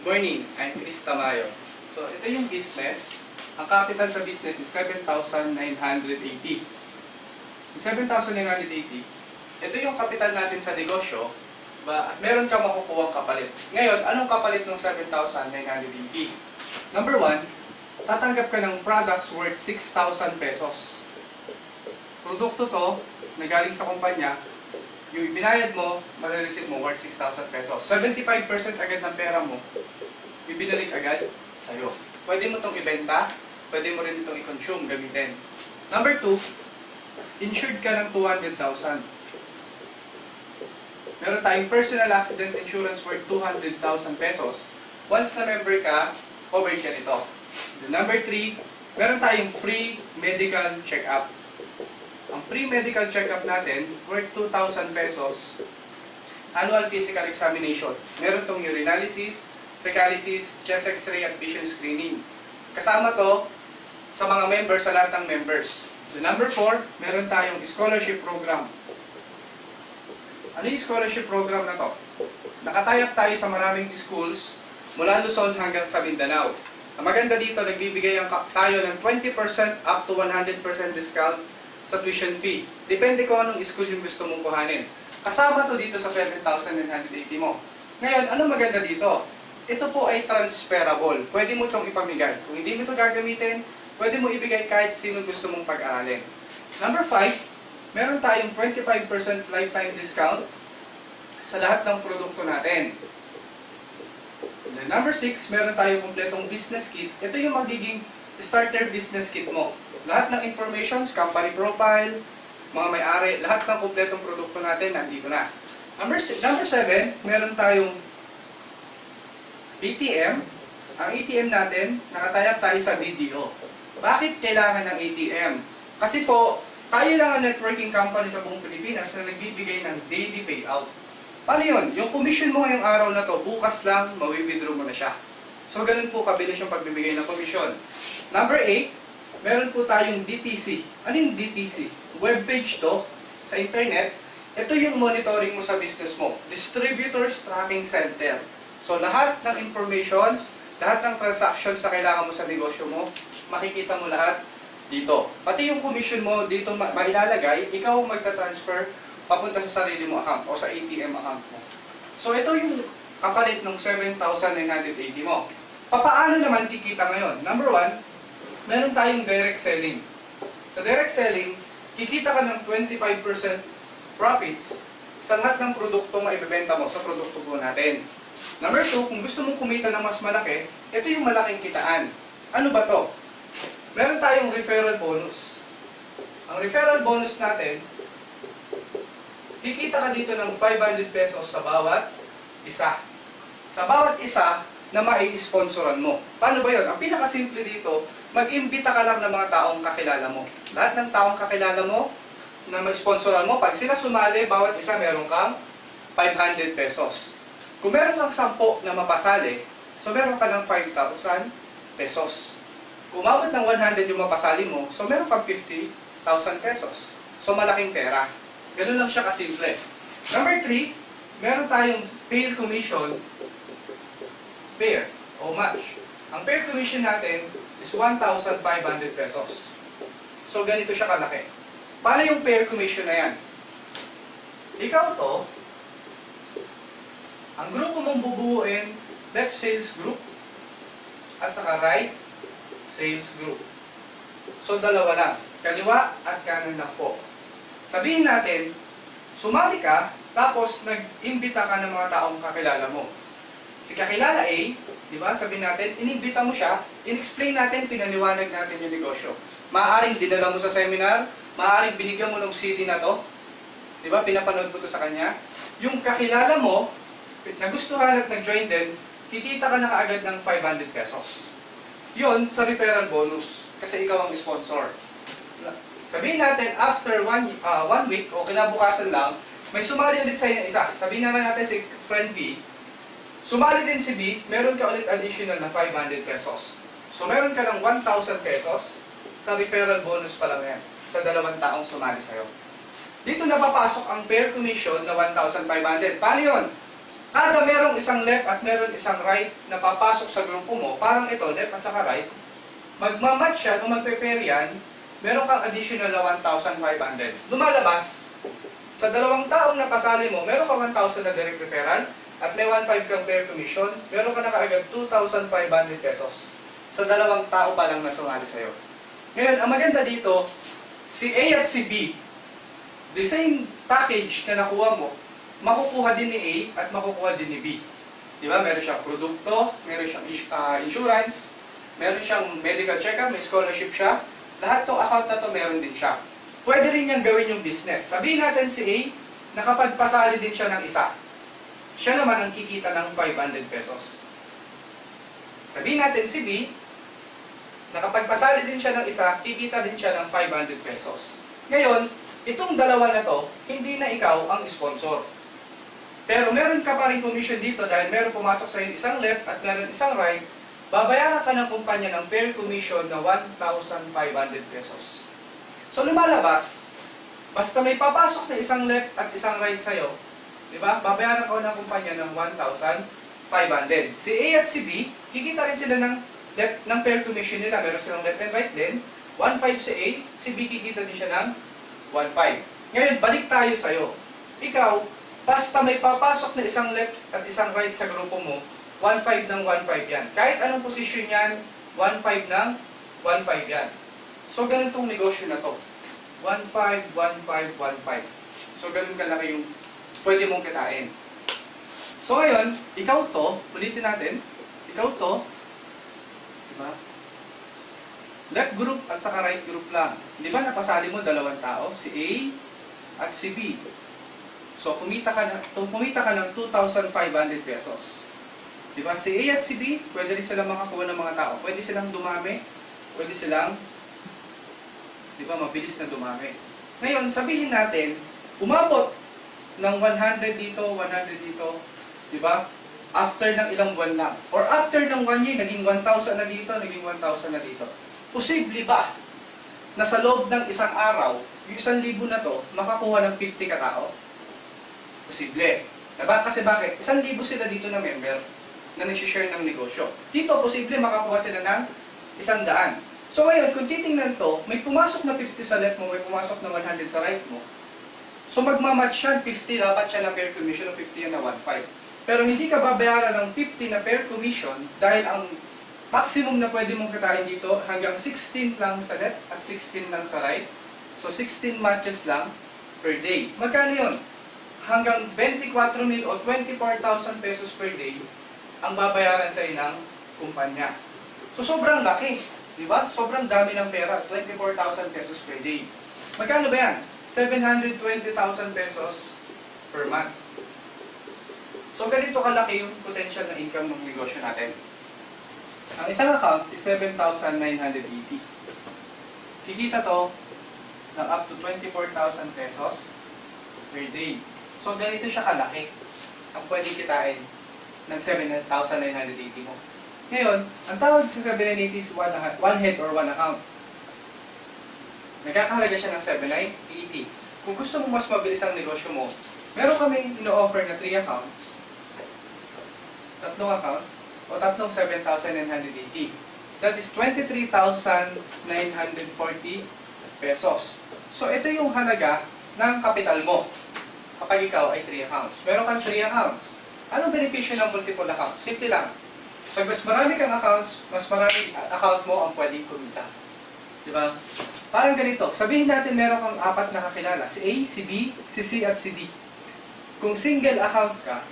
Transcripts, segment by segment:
Morning, I'm Chris Tamayo. So, ito yung business. Ang capital sa business is 7,980. Yung 7,980, ito yung capital natin sa negosyo, at meron ka makukuha kapalit. Ngayon, anong kapalit ng 7,980? Number 1, tatanggap ka ng products worth 6,000 pesos. Produkto to, na galing sa kumpanya, yung ibinayad mo, marireceive mo worth 6,000 pesos. 75% agad ng pera mo, ibinalik agad sa'yo. Pwede mo itong ibenta, pwede mo rin itong i-consume, gamitin. Number 2, insured ka ng 200,000. Meron tayong personal accident insurance worth 200,000 pesos. Once na member ka, covered ka nito. Number 3, meron tayong free medical check-up. Ang free medical check-up natin, worth 2,000 pesos, annual physical examination. Meron tong urinalysis, fecalysis, chest x-ray at vision screening. Kasama to sa mga members, sa lahat ng members. Number 4, meron tayong scholarship program. Ano yung scholarship program na to? Nakatayap tayo sa maraming schools mula Luzon hanggang sa Mindanao. Ang maganda dito, nagbibigay tayo ng 20% up to 100% discount sa tuition fee. Depende kung anong school yung gusto mong kuhanin. Kasama to dito sa 7,980 mo. Ngayon, ano maganda dito? Ito po ay transferable. Pwede mo itong ipamigay. Kung hindi mo ito gagamitin, pwede mo ibigay kahit sino gusto mong pag-aralin. Number 5, meron tayong 25% lifetime discount sa lahat ng produkto natin. And then number 6, meron tayong kompletong business kit. Ito yung magiging starter business kit mo. Lahat ng informations, company profile, mga may-ari, lahat ng kompletong produkto natin nandito na. Number 7, meron tayong ATM. Ang ATM natin, nakatayap tayo sa BDO. Bakit kailangan ng ATM? Kasi po, tayo lang ang networking company sa buong Pilipinas na nagbibigay ng daily payout. Paano yun? Yung commission mo ngayong araw na to, bukas lang, mawi-withdraw mo na siya. So, ganun po kabilis yung pagbibigay ng commission. Number 8, meron po tayong DTC. Ano yung DTC? Webpage to, sa internet. Ito yung monitoring mo sa business mo. Distributors Tracking Center. So, lahat ng informations, lahat ng transactions na kailangan mo sa negosyo mo, makikita mo lahat dito. Pati yung commission mo dito mailalagay, ikaw ang magta-transfer papunta sa sarili mo account o sa ATM account mo. So, ito yung kapalit ng 7,980 mo. Paano naman kikita ngayon? Number 1, meron tayong direct selling. Sa direct selling, kikita ka ng 25% profits sa lahat ng produktong maibebenta mo sa produkto po natin. Number 2, kung gusto mong kumita ng mas malaki, ito yung malaking kitaan. Ano ba to? Meron tayong referral bonus. Ang referral bonus natin, kikita ka dito ng 500 pesos sa bawat isa. Sa bawat isa na mai-sponsoran mo. Paano ba yun? Ang pinakasimple dito, mag-imbita ka lang ng mga taong kakilala mo. Lahat ng taong kakilala mo na ma-sponsoran mo, pag sila sumali, bawat isa meron kang 500 pesos. Kung meron kang 10 na mapasali, so meron ka ng 5,000 pesos. Kung umabot ng 100 yung mapasali mo, so meron kang 50,000 pesos. So malaking pera. Ganun lang siya kasimple. Number 3, meron tayong pair commission, pair o match. Ang pair commission natin is 1,500 pesos. So ganito siya kalaki. Paano yung pair commission na yan? Ikaw to, ang grupo mong bubuuin, left sales group at saka right sales group. So dalawa lang, kaliwa at kanan lang po. Sabihin natin, sumali ka, tapos nag-imbita ka ng mga taong kakilala mo. Si kakilala A, di ba, sabihin natin, inimbita mo siya, in-explain natin, pinaliwanag natin yung negosyo. Maaaring dinala mo sa seminar, maaaring binigyan mo ng CD na to, di ba, pinapanood mo to sa kanya. Yung kakilala mo, nagustuhan at nag-join din, kikita ka na kaagad ng 500 pesos. Yun sa referral bonus, kasi ikaw ang sponsor. Sabihin natin, after one week o kinabukasan lang, may sumali ulit sa'yo na isa. Sabihin naman natin si friend B, sumali din si B, meron ka ulit additional na 500 pesos. So meron ka ng 1,000 pesos sa referral bonus pa lang yan, sa dalawang taong sumali sa'yo. Dito napapasok ang pair commission na 1,500. Paano yun? Kada merong isang left at meron isang right na papasok sa grupo mo, parang ito, left at saka right, magmamatch yan o magpe-pair yan, meron kang additional na 1,500. Lumalabas, sa dalawang taong napasali mo, meron ka 1,000 na direct referral at may 1,500 kang pair commission, meron ka na kaagad 2,500 pesos sa dalawang tao pa lang na sumali sa'yo. Ngayon, ang maganda dito, si A at si B, the same package na nakuha mo, makukuha din ni A at makukuha din ni B. Di ba? Meron siyang produkto, meron siyang insurance, meron siyang medical check-up, may scholarship siya. Lahat ng account na to meron din siya. Pwede rin niyang gawin yung business. Sabihin natin si A, nakapagpasali din siya ng isa. Siya naman ang kikita ng 500 pesos. Sabihin natin si B, nakapagpasali din siya ng isa, kikita din siya ng 500 pesos. Ngayon, itong dalawa na to, hindi na ikaw ang sponsor. Pero meron ka pa rin commission dito dahil meron pumasok sa iyo isang left at meron isang right, babayaran ka ng kumpanya ng pair commission na 1,500 pesos. So lumalabas, basta may papasok na isang left at isang right sa'yo, di ba? Babayaran ka ng kumpanya ng 1,500. Si A at si B, kikita rin sila ng pair commission nila. Meron silang left and right din. 1,500 si A, si B kikita din siya ng 1,500. Ngayon, balik tayo sa'yo. Ikaw, basta may papasok na isang left at isang right sa grupo mo, 1,500 ng 1,500 yan. Kahit anong posisyon yan, 1,500 ng 1,500 yan. So, ganun tong negosyo na to. 1,500, 1,500, 1,500. So, ganun kalaki yung pwede mong kitain. So, ngayon, ikaw to, ulitin natin, ikaw to, diba? Left group at saka right group lang. Di ba napasali mo dalawang tao, si A at si B. So, kumita ka ng 2,500 pesos. Di ba? Si A at si B, pwede rin silang makakuha ng mga tao. Pwede silang dumami, pwede silang, di ba, mabilis na dumami. Ngayon, sabihin natin, umabot ng 100 dito, 100 dito, di ba? After ng ilang buwan lang. Or after ng 1 year, naging 1,000 na dito, naging 1,000 na dito. Posible ba na sa loob ng isang araw, yung 1,000 na to, makakuha ng 50 katao? Posible. Diba? Kasi bakit? 1,000 sila dito na member na nagsishare ng negosyo. Dito, posible makakuha sila ng 100. So ngayon, kung titingnan to, may pumasok na 50 sa left mo, may pumasok na 100 sa right mo. So magmamatch yan, 50 dapat siya na pair commission, 50 yan na 1,500. Pero hindi ka babayaran ng 50 na pair commission dahil ang maximum na pwede mong kitain dito hanggang 16 lang sa left at 16 lang sa right. So 16 matches lang per day. Magkano yun? Hanggang 24,000 o 24,000 pesos per day ang babayaran sa ng kumpanya. So sobrang laki, di ba? Sobrang dami ng pera, 24,000 pesos per day. Magkano ba yan? 720,000 pesos per month. So ganito kalaki yung potential na income ng negosyo natin. Ang isang account is 7,980. Kikita to ng up to 24,000 pesos per day. So ganito siya kalaki ang pwede kitain ng 7,980 mo. Ngayon, ang tawag sa 7,980 is one head or one account. Nagkakahalaga siya ng 7,980. Kung gusto mo mas mabilis ang negosyo mo, meron kami ino-offer na 3 accounts, tatlong accounts, o tatlong 7,980. That is 23,940 pesos. So, ito yung halaga ng kapital mo kapag ikaw ay 3 accounts. Meron kang 3 accounts. Anong benepisyo ng multiple accounts? Simple lang. Pag mas marami kang accounts, mas marami account mo ang pwedeng kumita. Diba? Parang ganito. Sabihin natin meron kang 4 na kakilala. Si A, si B, si C, at si D. Kung single account ka,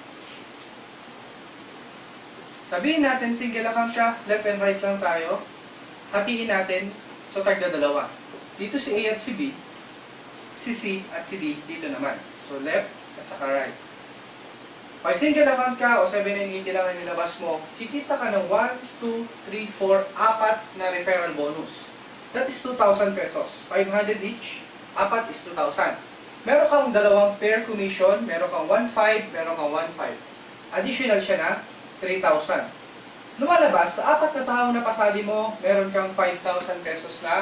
sabihin natin single account ka, left and right lang tayo, hatiin natin, so tagda-2. Dito si A at si B, si C at si D, dito naman. So left at saka right. Pag single account ka o 7,980 lang ang nilabas mo, kikita ka ng 1, 2, 3, 4, 4 na referral bonus. That is 2,000 pesos. 500 each, 4 is 2,000. Meron kang 2 pair commission, meron kang 1,500, meron kang 1,500. Additional siya na 3,000. Lumalabas, sa 4 na taong napasali mo, meron kang 5,000 pesos na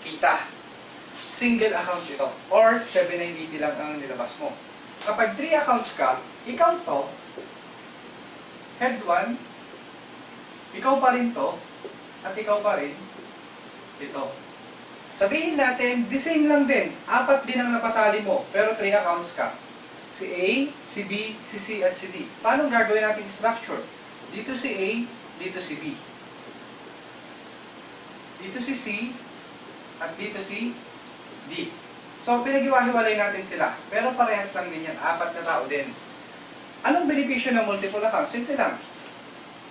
kita. Single account ito. Or 7,980 lang ang nilabas mo. Kapag 3 accounts ka, ikaw to, head 1, ikaw pa rin to, at ikaw pa rin ito. Sabihin natin, the same lang din. 4 din ang napasali mo, pero 3 accounts ka. Si A, si B, si C, at si D. Paano gagawin natin structure? Dito si A, dito si B. Dito si C, at dito si D. So, pinag-iwahiwalay natin sila. Pero parehas lang din yan. 4 na tao din. Anong benepisyo ng multiple account? Simple lang.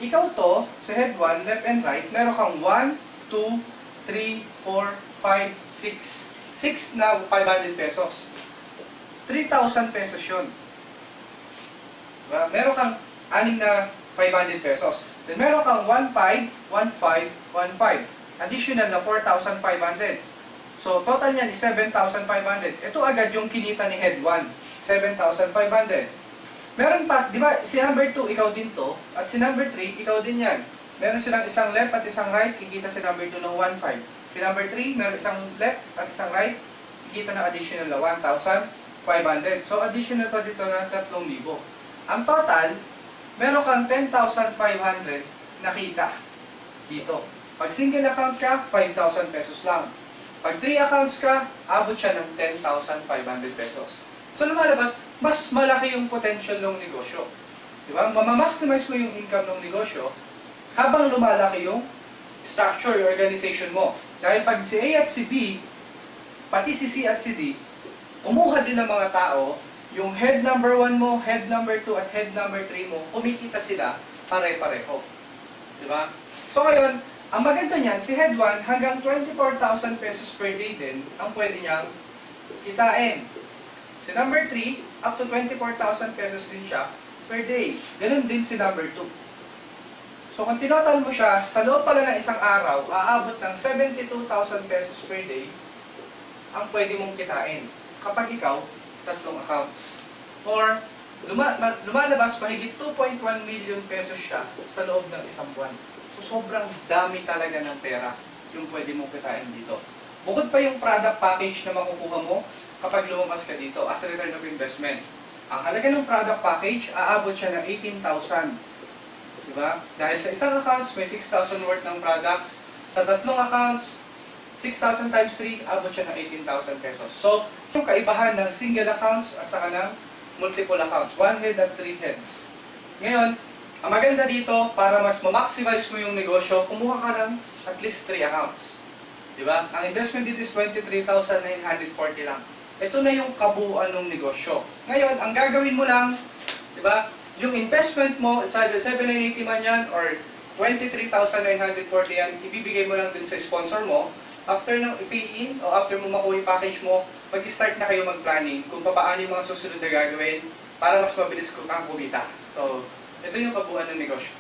Ikaw to, sa head 1, left and right, meron kang 1, 2, 3, 4, 5, 6. 6 na 500 pesos. 3,000 pesos yun. Diba? Meron kang 6 na 500 pesos. Then meron kang 1,500, 1,500, 1,500. Additional na 4,500. So, total niyan is 7,500. Ito agad yung kinita ni head 1. 7,500. Meron pa, di ba, si number 2, ikaw din to. At si number 3, ikaw din yan. Meron silang isang left at isang right, kikita si number 2 ng 1,500. Si number 3, meron isang left at isang right, kikita ng additional na 1,500. So, additional pa dito na 3,000. Ang total, meron kang 10,500 nakita dito. Pag single account ka, 5,000 pesos lang. Pag 3 accounts ka, abot siya ng 10,500 pesos. So, lumalabas, mas malaki yung potential ng negosyo. Diba? Mamamaximize mo yung income ng negosyo habang lumalaki yung structure, yung organization mo. Dahil pag si A at si B, pati si C at si D, kumuha din ng mga tao, yung head number 1 mo, head number 2 at head number 3 mo, kumikita sila pare-pareho. Diba? So ngayon, ang maganda niyan, si head 1 hanggang 24,000 pesos per day din ang pwede niyang kitain. Si number 3, up to 24,000 pesos din siya per day. Ganun din si number 2. So kung tinotal mo siya, sa loob pala ng isang araw, aabot ng 72,000 pesos per day ang pwede mong kitain kapag ikaw 3 accounts. Or lumalabas mahigit 2.1 million pesos siya sa loob ng isang buwan. So sobrang dami talaga ng pera yung pwede mong kitain dito. Bukod pa yung product package na makukuha mo kapag lumabas ka dito as a return of investment. Ang halaga ng product package, aabot siya ng 18,000. Diba? Dahil sa isang accounts, may 6,000 worth ng products. Sa 3 accounts, 6,000 times 3, abot siya ng 18,000 pesos. So, yung kaibahan ng single accounts at saka ng multiple accounts. 1 head at 3 heads. Ngayon, ang maganda dito, para mas ma-maximize mo yung negosyo, kumuha ka ng at least 3 accounts. Diba? Ang investment dito is 23,940 lang. Ito na yung kabuuan ng negosyo. Ngayon, ang gagawin mo lang, diba? Yung investment mo, it's either 7,980 man yan or 23,940 yan, ibibigay mo lang din sa sponsor mo. After ng i-pay-in o after mo makuha yung package mo, mag-start na kayo mag-planning kung paano yung mga susunod na gagawin para mas mabilis ko kang kumita. So, ito yung kabuuan ng negosyo.